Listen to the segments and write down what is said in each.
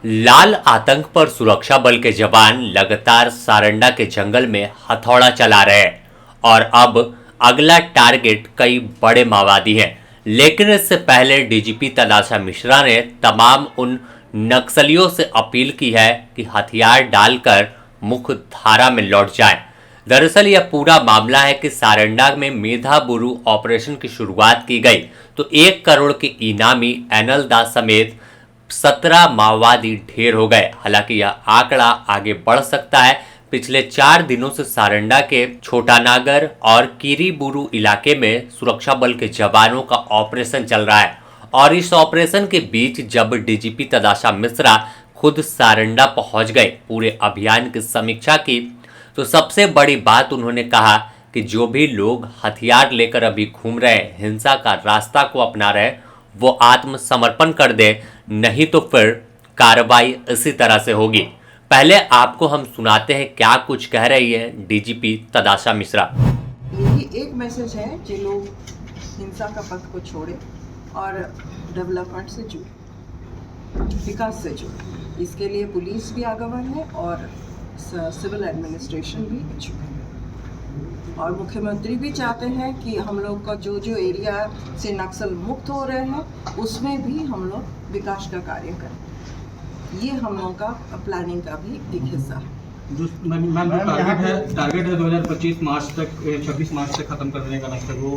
लाल आतंक पर सुरक्षा बल के जवान लगातार सारंडा के जंगल में हथौड़ा चला रहे हैं और अब अगला टारगेट कई बड़े माओवादी हैं। लेकिन इससे पहले डीजीपी तदाशा मिश्रा ने तमाम उन नक्सलियों से अपील की है कि हथियार डालकर मुख्य धारा में लौट जाएं। दरअसल यह पूरा मामला है कि सारंडा में मेधाबुरु ऑपरेशन की शुरुआत की गई तो 1 करोड़ के इनामी एनल दास समेत 17 माओवादी ढेर हो गए। हालांकि यह आंकड़ा आगे बढ़ सकता है। पिछले 4 दिनों से सारंडा के छोटानागर और कीरीबुरु इलाके में सुरक्षा बल के जवानों का ऑपरेशन चल रहा है और इस ऑपरेशन के बीच जब डीजीपी तदाशा मिश्रा खुद सारंडा पहुंच गए पूरे अभियान की समीक्षा की तो सबसे बड़ी बात उन्होंने कहा कि जो भी लोग हथियार लेकर अभी घूम रहे हैं, हिंसा का रास्ता को अपना रहे, वो आत्मसमर्पण कर दे, नहीं तो फिर कार्रवाई इसी तरह से होगी। पहले आपको हम सुनाते हैं क्या कुछ कह रही है डीजीपी तदाशा मिश्रा। यही एक मैसेज है कि लोग हिंसा का पथ को छोड़े और डेवलपमेंट से जुड़े, विकास से जुड़े। इसके लिए पुलिस भी आगवन है और सिविल एडमिनिस्ट्रेशन भी इच्छुक है और मुख्यमंत्री भी चाहते हैं कि हम लोग का जो जो एरिया से नक्सल मुक्त हो रहे हैं उसमें भी हम लोग विकास का कार्य करें। ये हम लोगों का प्लानिंग का भी एक हिस्सा है। जो टारगेट है 2025 मार्च तक 26 मार्च तक खत्म कर देने का नक्सल, वो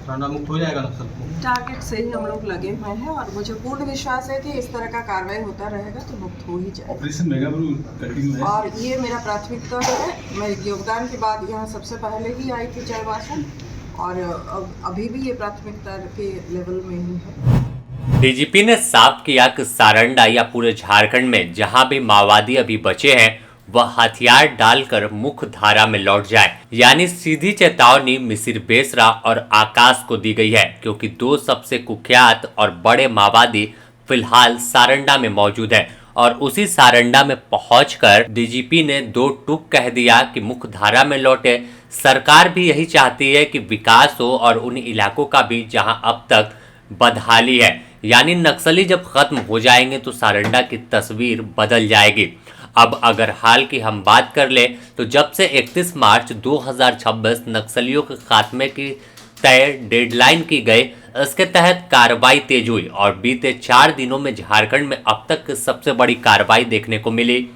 सारंडा मुक्त हो जाएगा नक्सल को। टारगेट से ही हम लोग लगे हुए हैं और मुझे पूर्ण विश्वास है कि इस तरह का कार्रवाई होता रहेगा तो मुक्त हो ही जाएगा। ऑपरेशन मेगाबुरु कंटिन्यू है और ये मेरा प्राथमिकता है। मैं योगदान के बाद यहाँ सबसे पहले ही आई थी जयवासन और अभी भी ये प्राथमिकता के लेवल में ही है। डीजीपी ने साफ किया कि सारंडा या पूरे झारखंड में जहां भी माओवादी अभी बचे हैं वह हथियार डालकर मुख्य धारा में लौट जाए। यानी सीधी चेतावनी मिसिर बेसरा और आकाश को दी गई है क्योंकि 2 सबसे कुख्यात और बड़े माओवादी फिलहाल सारंडा में मौजूद हैं और उसी सारंडा में पहुंचकर डीजीपी ने 2 टूक कह दिया कि मुख्य धारा में लौटे। सरकार भी यही चाहती है कि विकास हो और उन इलाकों का भी जहां अब तक बदहाली है। यानी नक्सली जब खत्म हो जाएंगे तो सारंडा की तस्वीर बदल जाएगी। अब अगर हाल की हम बात कर ले तो जब से 31 मार्च 2026 नक्सलियों के खात्मे की तय डेडलाइन की गई, इसके तहत कार्रवाई तेज हुई और बीते 4 दिनों में झारखंड में अब तक की सबसे बड़ी कार्रवाई देखने को मिली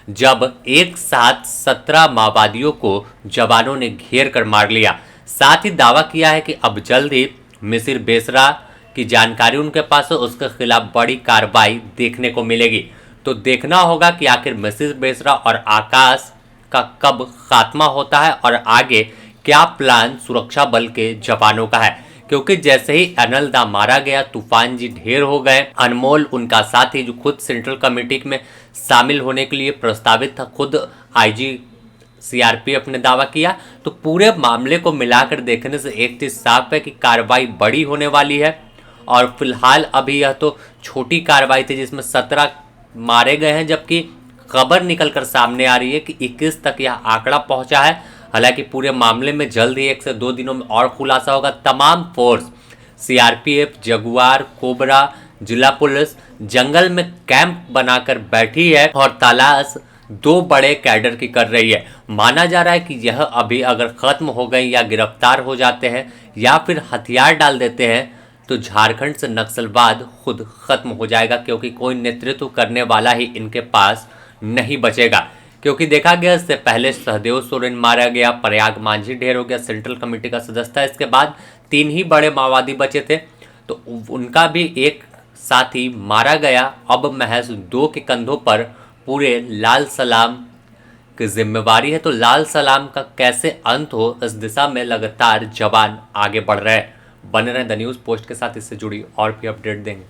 जब एक साथ 17 माओवादियों को जवानों ने घेर कर मार लिया। साथ ही दावा किया है कि अब जल्द ही मिसिर बेसरा की जानकारी उनके पास है, उसके खिलाफ बड़ी कार्रवाई देखने को मिलेगी। तो देखना होगा कि आखिर मिसिर बेसरा और आकाश का कब खात्मा होता है और आगे क्या प्लान सुरक्षा बल के जवानों का है, क्योंकि जैसे ही अनल दा मारा गया तूफान जी ढेर हो गए। अनमोल उनका साथी जो खुद सेंट्रल कमेटी में शामिल होने के लिए प्रस्तावित था, खुद आईजी सीआरपीएफ ने दावा किया। तो पूरे मामले को मिलाकर देखने से एक चीज साफ है कि कार्रवाई बड़ी होने वाली है और फिलहाल अभी यह तो छोटी कार्रवाई थी जिसमें 17 मारे गए हैं, जबकि खबर निकलकर सामने आ रही है कि 21 तक यह आंकड़ा पहुंचा है। हालांकि पूरे मामले में जल्द ही 1 से 2 दिनों में और खुलासा होगा। तमाम फोर्स सीआरपीएफ, जगुआर, कोबरा, जिला पुलिस जंगल में कैंप बनाकर बैठी है और तलाश 2 बड़े कैडर की कर रही है। माना जा रहा है कि यह अभी अगर खत्म हो गई या गिरफ्तार हो जाते हैं या फिर हथियार डाल देते हैं तो झारखंड से नक्सलवाद खुद खत्म हो जाएगा, क्योंकि कोई नेतृत्व करने वाला ही इनके पास नहीं बचेगा। क्योंकि देखा गया इससे पहले सहदेव सोरेन मारा गया, प्रयाग मांझी ढेर हो गया, सेंट्रल कमेटी का सदस्य था। इसके बाद 3 ही बड़े माओवादी बचे थे तो उनका भी एक साथी मारा गया। अब महज 2 के कंधों पर पूरे लाल सलाम की जिम्मेवारी है। तो लाल सलाम का कैसे अंत हो इस दिशा में लगातार जवान आगे बढ़ रहे हैं। बने रहें द न्यूज़ पोस्ट के साथ, इससे जुड़ी और भी अपडेट देंगे।